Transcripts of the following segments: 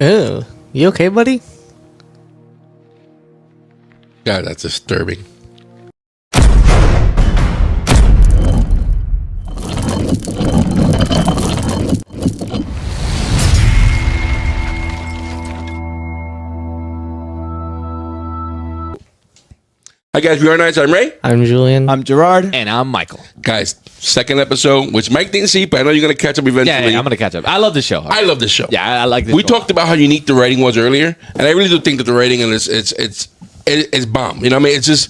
Oh, you okay, buddy? God, that's disturbing. Hi guys, we are Nights. I'm Ray. I'm Julien. I'm Gerard. And I'm Michael. Guys, second episode, which Mike didn't see, but I know you're going to catch up eventually. Yeah, I'm going to catch up. I love this show. I love this show. Yeah, I like this We show. talked about how unique the writing was earlier, and I really do think that the writing and it's bomb. You know what I mean? It's just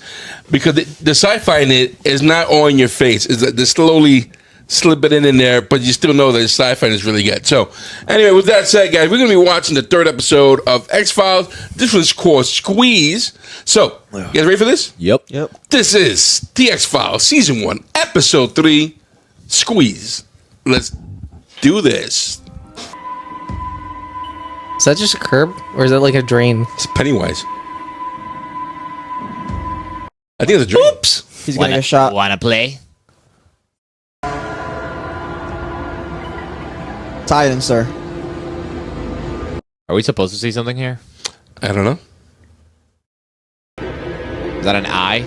because the sci-fi in it is not all in your face. It's that they slowly slip it in there, but you still know that the sci-fi is really good. So, anyway, with that said, guys, we're going to be watching the third episode of X-Files. This one's called Squeeze. So, you guys ready for this? Yep. This is the X-Files, Season 1, Episode 3, Squeeze. Let's do this. Is that just a curb, or is that like a drain? It's Pennywise. I think it's a dream. Oops! He's getting a shot. Wanna play? Tie in, sir. Are we supposed to see something here? I don't know. Is that an eye?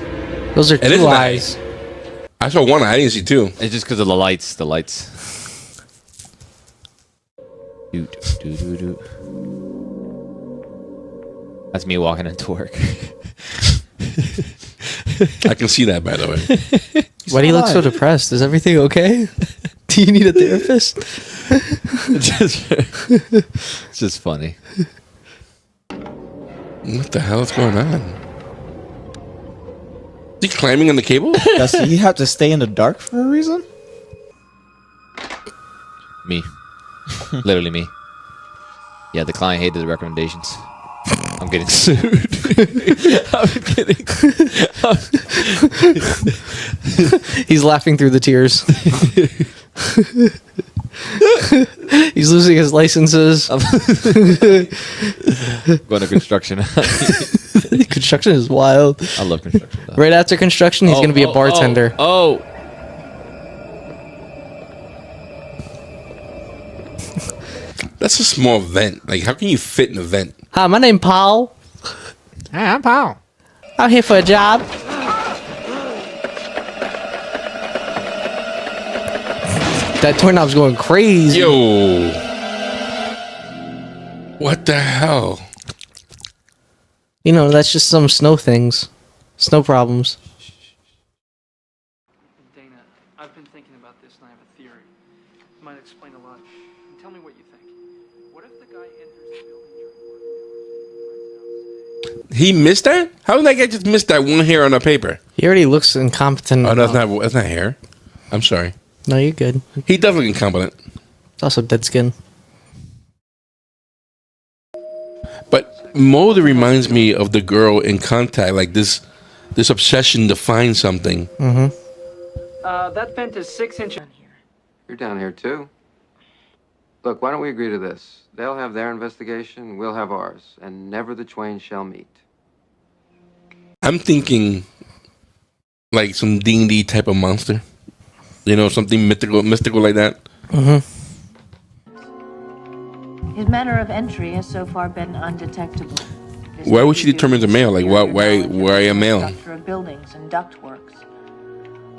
Those are It is two an eyes. I saw one eye. I didn't see two. It's just because of the lights. The lights. Doot. That's me walking into work. I can see that, by the way. Why do you look so depressed? Is everything okay? Do you need a therapist? It's just funny. What the hell is going on? Is he climbing on the cable? Does he have to stay in the dark for a reason? Me. Literally me. Yeah, the client hated the recommendations. I'm getting sued. I'm kidding. He's laughing through the tears. He's losing his licenses. Going to construction. Construction is wild. I love construction. Though. Right after construction, he's going to be a bartender. Oh. That's a small vent. Like, how can you fit in a vent? Hi, my name Paul. Hi, I'm Paul. I'm here for a job. That doorknob's going crazy. Yo. What the hell? You know, that's just some snow things. Snow problems. Dana, I've been thinking about this and I have a theory. It might explain a lot. Tell me what you think. What if the guy enters the building during working hours and He missed that? How did that guy just miss that one hair on the paper? He already looks incompetent. Oh, that's not hair. I'm sorry. No, you're good. He does look incompetent. It's also dead skin. But Mulder reminds me of the girl in Contact, like this obsession to find something. Mm-hmm. that vent is 6 inches. You're down here too. Look, why don't we agree to this? They'll have their investigation, we'll have ours, and never the twain shall meet. I'm thinking like some D&D type of monster. You know, something mythical like that. Mm-hmm. His manner of entry has so far been undetectable. Why would she determine the male? Like, why a male? Structure of buildings and ductworks,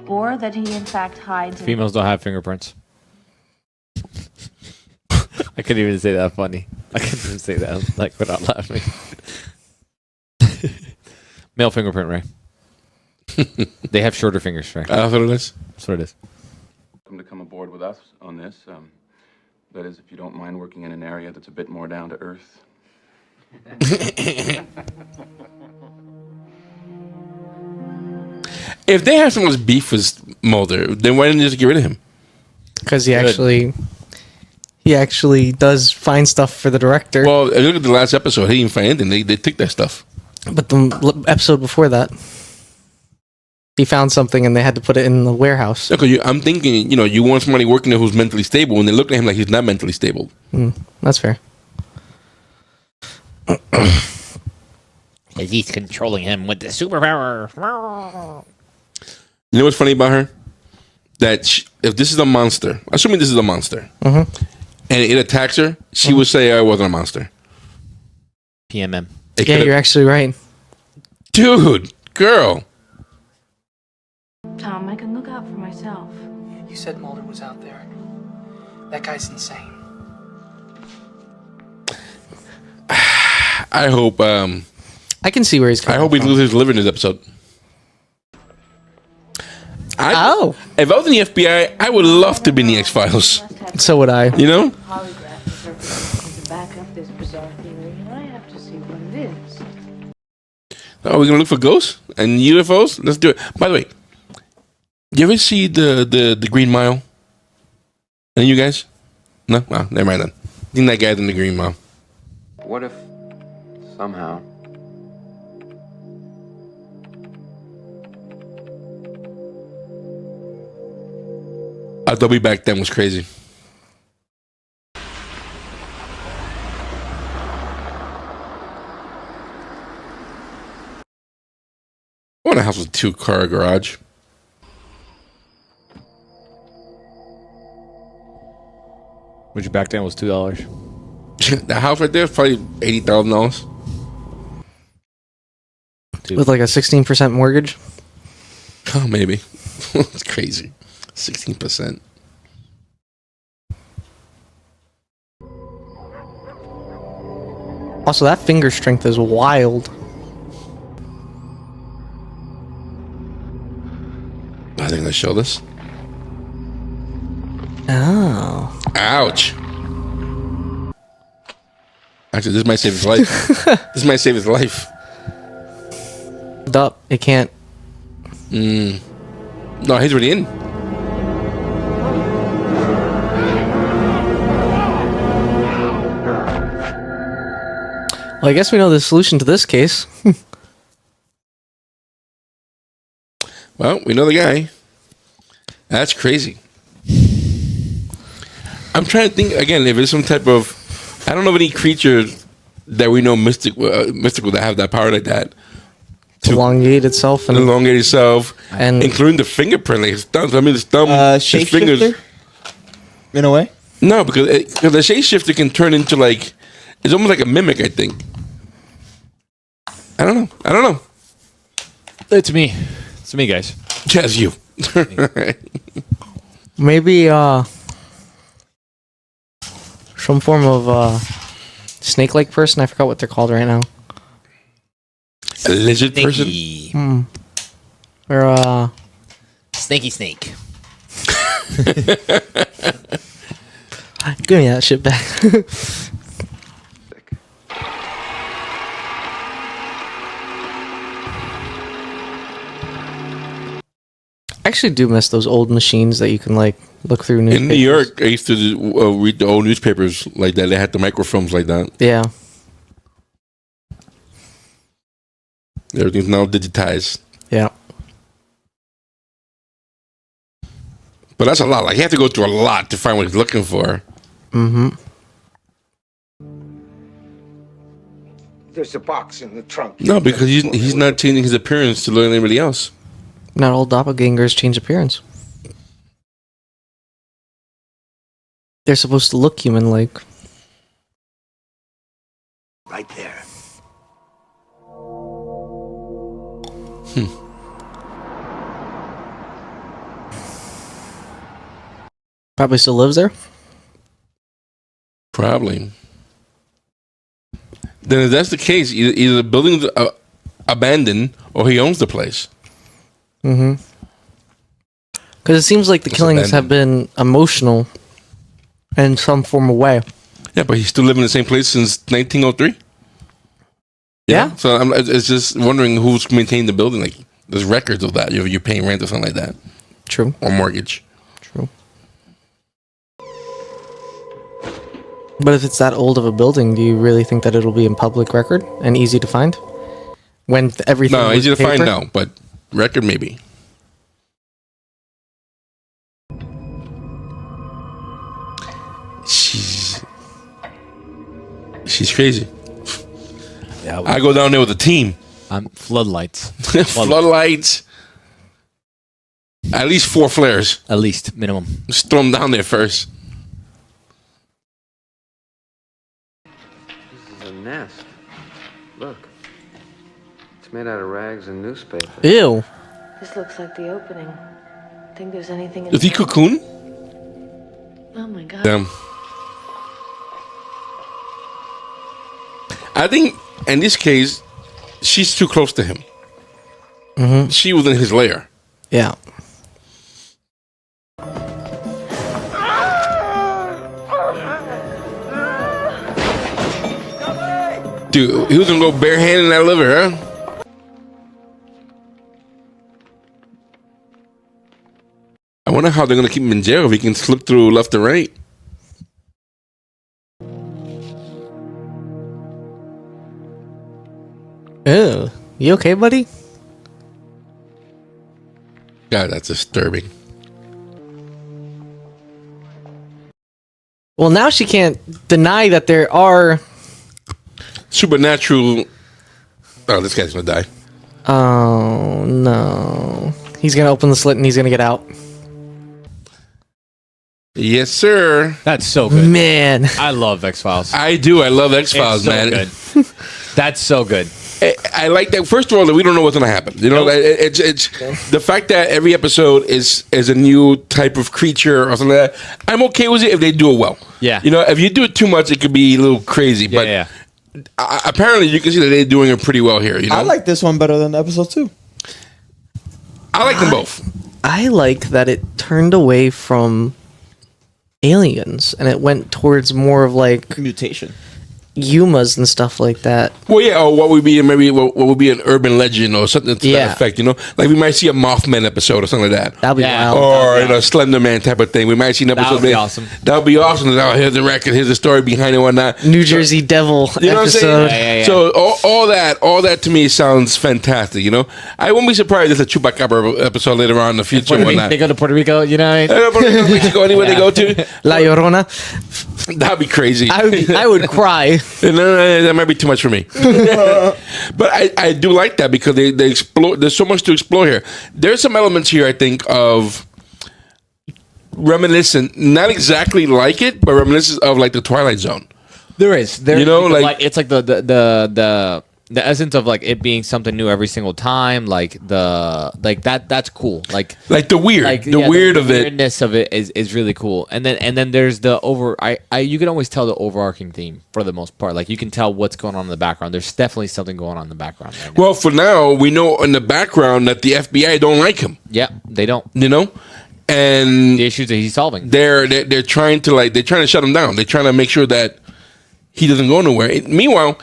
or that he in fact hides. Females don't have fingerprints. I couldn't even say that funny. I couldn't even say that like without laughing. Male fingerprint, Ray. They have shorter fingers, Ray. That's what it is. That's what it is. Welcome to come aboard with us on this. That is, if you don't mind working in an area that's a bit more down to earth. If they have so much beef with Mulder, then why didn't they just get rid of him? Because he actually does find stuff for the director. Well, look at the last episode. He didn't find anything. They took that stuff. But the episode before that, he found something and they had to put it in the warehouse. Okay, I'm thinking, you want somebody working there who's mentally stable, and they look at him like he's not mentally stable. That's fair. He's controlling him with the superpower. You know what's funny about her? That if this is a monster, assuming this is a monster, and it attacks her, she would say, I wasn't a monster. PMM. It Yeah, could've- you're actually right. Dude, girl. Tom, I can look out for myself. You said Mulder was out there. That guy's insane. I hope I can see where he's coming I hope he from. loses his liver in this episode. Oh. If I was in the FBI, I would love to be in the X-Files. So would I. You know? Polygraph is to back up this bizarre theory, and I have to see what it is. Oh, we're gonna look for ghosts and UFOs? Let's do it. By the way, you ever see the Green Mile? Any of you guys? No? Well, never mind then. I think that guy's in the Green Mile. What if somehow Adobe back then was crazy. I want a house with 2-car garage. Which you back then was $2. The house right there is probably $80,000. With like a 16% mortgage. Oh, maybe. It's crazy. 16%. Also, that finger strength is wild. I think they show this. Oh. Ouch. Actually, this might save his life. This might save his life. Duh, it can't. No, he's already in. Well, I guess we know the solution to this case. Well, we know the guy. That's crazy. I'm trying to think again if there's some type of. I don't know of any creature that we know mystical that have that power like that. To Elongate itself and elongate itself, and including the fingerprint, like his thumb. I mean, his thumb, his fingers. Shapeshifter? In a way? No, because the shapeshifter can turn into like it's almost like a mimic. I think. I don't know. It's me. It's me, guys. Just you. maybe some form of snake-like person. I forgot what they're called right now. A lizard person. Sneaky. Or Snaky snake. give me that shit back. I actually do miss those old machines that you can like look through newspapers. In New York, I used to read the old newspapers like that. They had the microfilms like that. Yeah. Everything's now digitized. Yeah. But that's a lot. Like, you have to go through a lot to find what he's looking for. Mm-hmm. There's a box in the trunk. No, because he's not changing his appearance to look like anybody else. Not all doppelgangers change appearance. They're supposed to look human-like. Right there. Probably still lives there. Probably. Then if that's the case, either the building's abandoned or he owns the place. Mm-hmm. Because it seems like the killings have been emotional in some form of way. Yeah, but he's still living in the same place since 1903. Yeah. So it's just wondering who's maintaining the building. Like, there's records of that. You're paying rent or something like that. True. Or mortgage. True. But if it's that old of a building, do you really think that it'll be in public record and easy to find? When everything No, was easy to find, paper? no. But record, maybe. She's crazy. Yeah, I go down there with a team. Floodlights. Floodlights. At least 4 flares. At least, minimum. Just throw them down there first. This is a nest. Look. It's made out of rags and newspaper. Ew. This looks like the opening. Think there's anything in Is he cocoon? Oh my god. Damn. I think in this case, she's too close to him. She was in his lair. Yeah. Dude, he was gonna go barehanded in that liver, huh? I wonder how they're gonna keep him in jail if he can slip through left and right. Ew. You okay, buddy? God, that's disturbing. Well, now she can't deny that there are. Supernatural. Oh, this guy's gonna die. Oh no. He's gonna open the slit and he's gonna get out. Yes, sir. That's so good. Man. I love X-Files. I do. I love X-Files, So man. good. That's so good. I like that. First of all, that we don't know what's going to happen. You know, it's the fact that every episode is a new type of creature or something like that. I'm okay with it if they do it well. Yeah. You know, if you do it too much, it could be a little crazy. But Yeah. apparently, you can see that they're doing it pretty well here. You know, I like this one better than episode 2. I like them both. I like that it turned away from aliens and it went towards more of like Mutation. Yumas and stuff like that. Well, yeah, or what would be maybe what would be an urban legend or something to Yeah. that effect. You know, like we might see a Mothman episode or something like that. That'd be Yeah. wild. Or a Slender Man type of thing. We might see an episode. would be awesome. That would be awesome. Oh, here's the record. Here's the story behind it. Whatnot. New Jersey Devil You know what I'm episode. saying? So all that to me sounds fantastic. You know, I wouldn't be surprised if there's a Chupacabra episode later on in the future. Puerto Or Rico, whatnot. they go to Puerto Rico, you know. Mexico, anywhere they go to, La Llorona. that'd be crazy. I would cry. No, that might be too much for me. But I do like that because they explore. There's so much to explore here. There's some elements here I think of reminiscent, not exactly like it, but reminiscent of like the Twilight Zone. There is. You know, like- it's like the essence of like it being something new every single time. Like that's cool. Like the weird, the weird of it. weirdness of it is really cool. And then there's the you can always tell the overarching theme for the most part. Like you can tell what's going on in the background. There's definitely something going on in the background right now. Well, for now, we know in the background that the FBI don't like him. Yeah, they don't. You know, and The issues that he's solving. they're trying to shut him down. They're trying to make sure that he doesn't go nowhere. Meanwhile,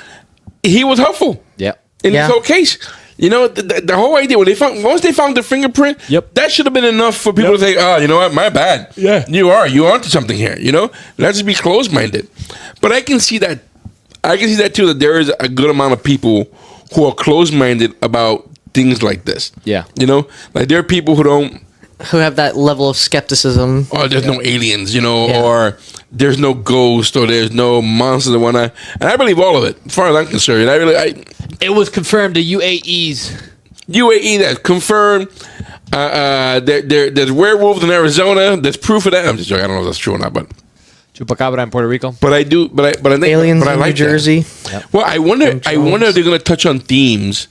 he was helpful. Yeah. In Yeah. this whole case. You know, the whole idea when once they found the fingerprint, Yep. that should have been enough for people to say, "Oh, you know what? My bad. Yeah. you're onto something here." You know, let's just be closed minded. But I can see that. Too. That there is a good amount of people who are closed minded about things like this. Yeah. You know, like there are people who don't. Who have that level of skepticism. Oh, there's no aliens, you know, Yeah. or there's no ghost, or there's no monsters and whatnot. And I believe all of it, as far as I'm concerned. It was confirmed the UAEs. UAE, that's confirmed. There's werewolves in Arizona. There's proof of that. I'm just joking. I don't know if that's true or not, but Chupacabra in Puerto Rico. I do. But I think Aliens but I in like New Jersey. That. Well, I wonder if they're going to touch on themes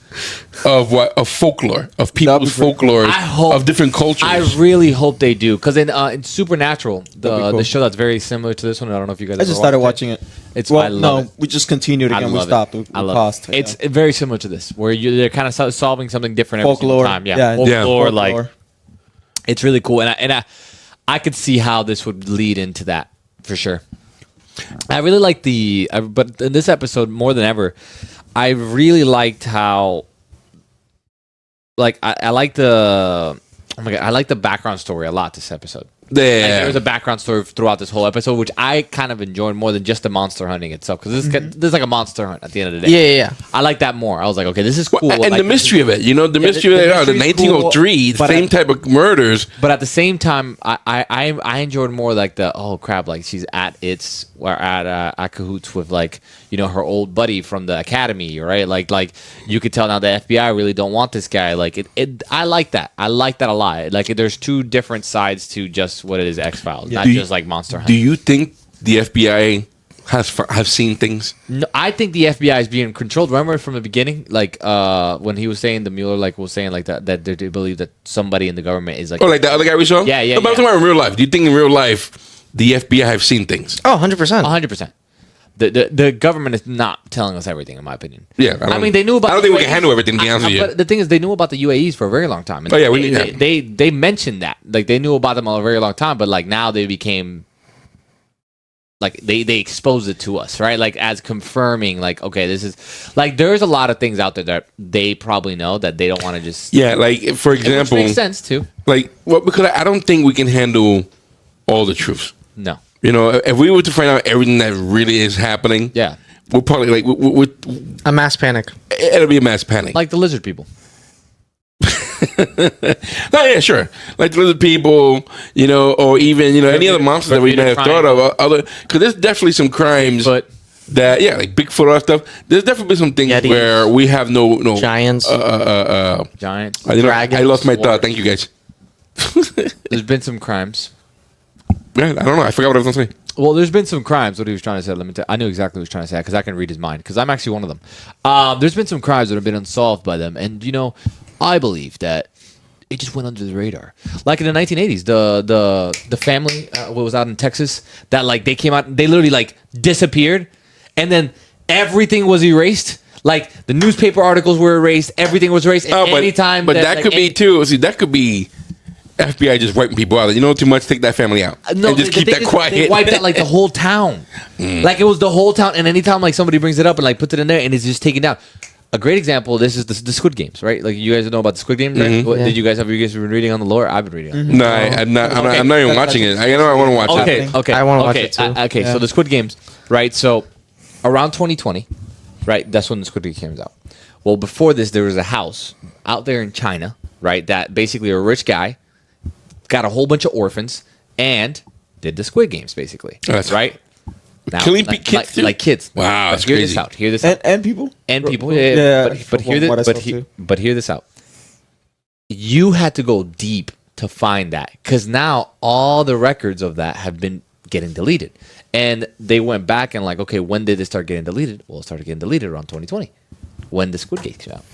of folklore, of people's folklore, of different cultures. I really hope they do, because in Supernatural, the cool. show that's very similar to this one. I don't know if you guys. I just started watching it. It's Well, I love it. we just continued I again. We love stopped. it. We I love paused. it. It's very similar to this, where they're kind of solving something different every Folklore. single time. Yeah. Folklore, Yeah. like Folklore. it's really cool, and I could see how this would lead into that for sure. I really like but in this episode more than ever, I really liked how, like, I like the, oh my god, I like the background story a lot this episode. Like, there was a background story throughout this whole episode, which I kind of enjoyed more than just the monster hunting itself, because this is like a monster hunt at the end of the day. Yeah. I like that more. I was like, okay, this is cool. And Like, the mystery of it, you know, the mystery the of the mystery's cool, 1903, but same type of murders. But at the same time, I enjoyed more like the, oh crap, like she's at cahoots with, like, you know, her old buddy from the academy, right? Like you could tell now the FBI really don't want this guy. Like I like that. I like that a lot. Like there's two different sides to just what it is X-Files, not just like Monster Hunt. Do you think the FBI have seen things? No, I think the FBI is being controlled. Remember from the beginning, like when he was saying the Mueller, like was saying like that they believe that somebody in the government is like. Oh, like the other guy we saw. Yeah, yeah. No, but I'm talking about in real life. Do you think in real life the FBI have seen things? Oh, 100%. 100%. The government is not telling us everything, in my opinion. Yeah, I mean they knew about. I don't think we can handle everything. To be honest with you. But the thing is, they knew about the UAEs for a very long time. And Oh, yeah, they mentioned that, like they knew about them a very long time, but like now they became, like they exposed it to us, right? Like as confirming, like okay, this is like there's a lot of things out there that they probably know that they don't want to just. Yeah, like for example, which makes sense too. Like because I don't think we can handle all the truths. No. You know, if we were to find out everything that really is happening, Yeah. we're probably like we're A mass panic. it'll be a mass panic. Like the lizard people. No, yeah, sure. Like the lizard people, you know, or even any other monsters that we may have thought of. Other because there's definitely some crimes, But that like Bigfoot or stuff. There's definitely some things Yetis. where we have no Giants. giants. I lost my thought. Thank you guys. There's been some crimes. Yeah, I don't know. I forgot what I was going to say. Well, there's been some crimes. What he was trying to say. Let me tell. I knew exactly what he was trying to say because I can read his mind. Because I'm actually one of them. There's been some crimes that have been unsolved by them, and I believe that it just went under the radar. Like in the 1980s, the family what was out in Texas that like they came out, they literally like disappeared, and then everything was erased. Like the newspaper articles were erased, everything was erased. Oh, Anytime, but that could be too. See, that could be FBI just wiping people out. You know too much, take that family out. No, and just keep that quiet. They wiped out like the whole town. Like it was the whole town. And anytime like somebody brings it up and like puts it in there and it's just taken down. A great example of this is the Squid Games, right? Like you guys know about the Squid Games, right? What, did you guys been reading on the lore? I've been reading on the lore. No, I'm not even watching it. I know I want to watch it. Okay. I wanna watch it too. Okay, so the Squid Games, right? So around 2020, right? That's when the Squid Games came out. Well, before this, there was a house out there in China, right? That basically a rich guy got a whole bunch of orphans and did the Squid Games, basically. That's right. Now, Killing kids too? like kids. Wow, But that's hear crazy. this out. Hear this out. And people. And people, Yeah, but hear from what I this, saw too. but hear this out. You had to go deep to find that because now all the records of that have been getting deleted, and they went back and like, okay, when did it start getting deleted? Well, it started getting deleted around 2020, when the Squid Games came out.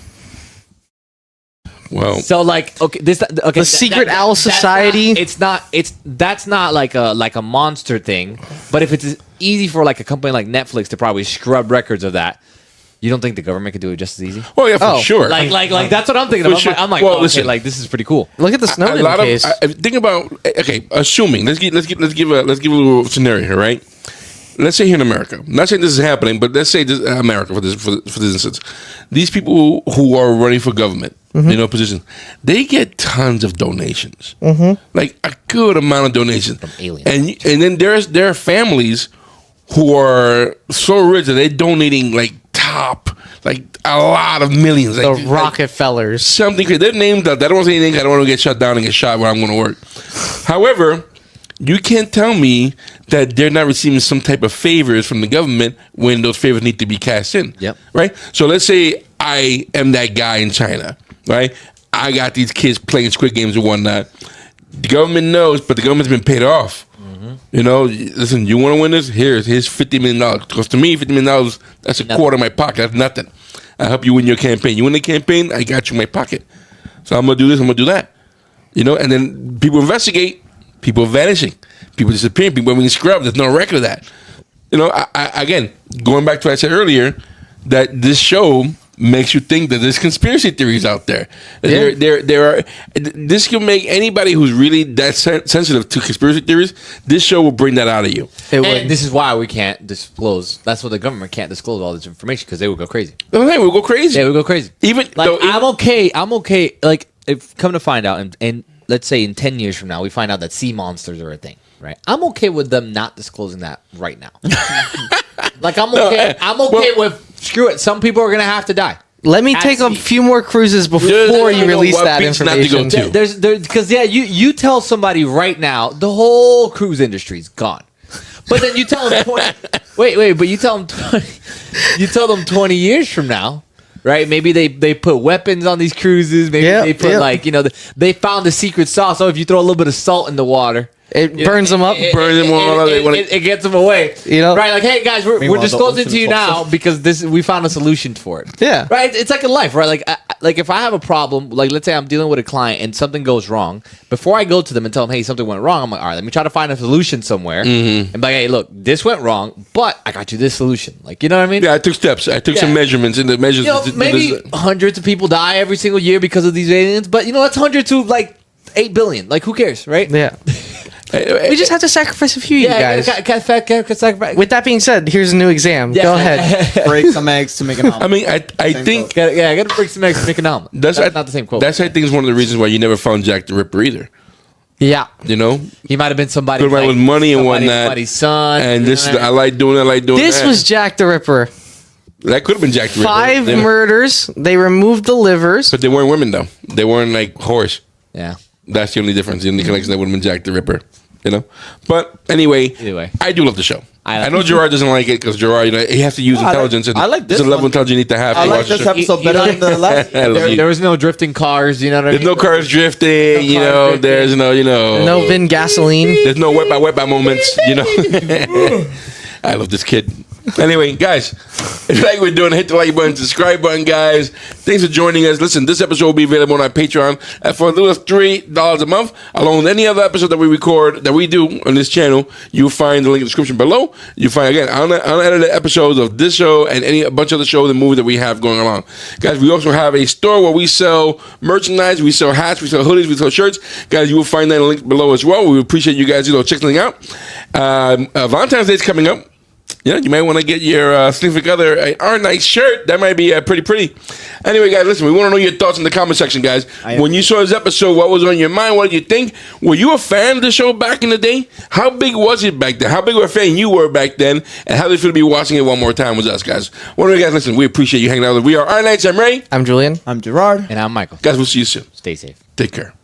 Well, So like, okay, The Secret Owl Society? That's not like a monster thing, but if it's easy for like a company like Netflix to probably scrub records of that. You don't think the government could do it just as easy? well, yeah, for sure. Like that's what I'm thinking For of. sure. I'm like, Well, okay, listen. like this is pretty cool. Look at the Snowden case. Think about assuming. Let's give a little scenario here, right? Let's say here in America. I'm not saying this is happening, but let's say this, America for this instance. These people who are running for government, positions, they get tons of donations, like a good amount of donations From aliens. and then there are families who are so rich that they're donating like a lot of millions. The Like, Rockefellers. something crazy. Their names out. I don't want to say anything. I don't want to get shut down and get shot where I'm going to work. However, you can't tell me that they're not receiving some type of favors from the government when those favors need to be cashed in. Yep. Right? So let's say I am that guy in China, right? I got these kids playing Squid Games and whatnot. The government knows, but the government's been paid off. Listen, you want to win this? Here's $50 million. Because to me, $50 million, that's a quarter of my pocket. That's nothing. I help you win your campaign. You win the campaign, I got you in my pocket. So I'm going to do this, I'm going to do that. And then people investigate, people vanishing, people disappearing, people being scrubbed. There's no record of that. I again, going back to what I said earlier, that this show makes you think that there's conspiracy theories out there. Yeah. There are. This can make anybody who's really that sensitive to conspiracy theories. This show will bring that out of you. And this is why we can't disclose. That's why the government can't disclose all this information because they would go crazy. Okay, we'll go crazy. Yeah, we go crazy. Even Like though, I'm okay. Like if come to find out, and let's say in 10 years from now, we find out that sea monsters are a thing, right? I'm okay with them not disclosing that right now. Like I'm okay. I'm okay with screw it. Some people are gonna have to die. Let me At take a sea. few more cruises before you release that information. There's because you tell somebody right now the whole cruise industry is gone, but then you tell them 20, but you tell them 20 years from now, right? Maybe they put weapons on these cruises. Maybe they put they found the secret sauce. So if you throw a little bit of salt in the water, It burns them up. Burns them all. It gets them away. Right? Like, hey guys, we're Meanwhile, disclosing the to you ocean now because we found a solution for it. Yeah. Right. It's like in life, right? Like if I have a problem, like let's say I'm dealing with a client and something goes wrong, before I go to them and tell them, hey, something went wrong, I'm like, all right, let me try to find a solution somewhere, and be like, hey, look, this went wrong, but I got you this solution. Like, you know what I mean? Yeah, I took steps. I took some measurements, and the measures. Maybe hundreds of people die every single year because of these aliens, but that's 100 to like 8 billion. Like, who cares, right? Yeah. We just have to sacrifice a few, you guys. Sacrifice. With that being said, here's a new exam. Go ahead. Break some eggs to make an omelet. I mean, I think I got to break some eggs to make an omelet. That's not the same quote. That's I think is one of the reasons why you never found Jack the Ripper either. Yeah. You know, he might have been somebody like, with money and whatnot. Somebody's son. And this, I like doing This that. was Jack the Ripper. That could have been Jack the Ripper. 5 murders. They removed the livers. But they weren't women though. They weren't like whores. Yeah. That's the only difference. The only connection that would have been Jack the Ripper. You know, but anyway, I do love the show. I know Gerard doesn't like it because Gerard, he has to use intelligence. I like this. It's a level of intelligence you need to have. I to like watch this the show. episode better than the last. There was no drifting cars. You know what I mean? There's no cars drifting. There's no, no Vin gasoline. There's no wet by moments. I love this kid. Anyway, guys, if you like what we're doing, hit the like button, subscribe button, guys. Thanks for joining us. Listen, this episode will be available on our Patreon for as little as $3 a month, along with any other episode that we record, that we do on this channel. You'll find the link in the description below. You'll find, again, unedited episodes of this show and a bunch of the shows and movies that we have going along. Guys, we also have a store where we sell merchandise, we sell hats, we sell hoodies, we sell shirts. Guys, you will find that link below as well. We appreciate you guys, checking it out. Valentine's Day is coming up. You might want to get your significant other a nice shirt. That might be pretty. Anyway, guys, listen, we want to know your thoughts in the comment section, guys. When you saw this episode, what was on your mind? What did you think? Were you a fan of the show back in the day? How big was it back then? How big of a fan you were back then? And how did it feel to be watching it one more time with us, guys? Well, anyway, guys, listen, we appreciate you hanging out with us. We are Iron Knights. I'm Ray. I'm Julien. I'm Gerard. And I'm Michael. Guys, we'll see you soon. Stay safe. Take care.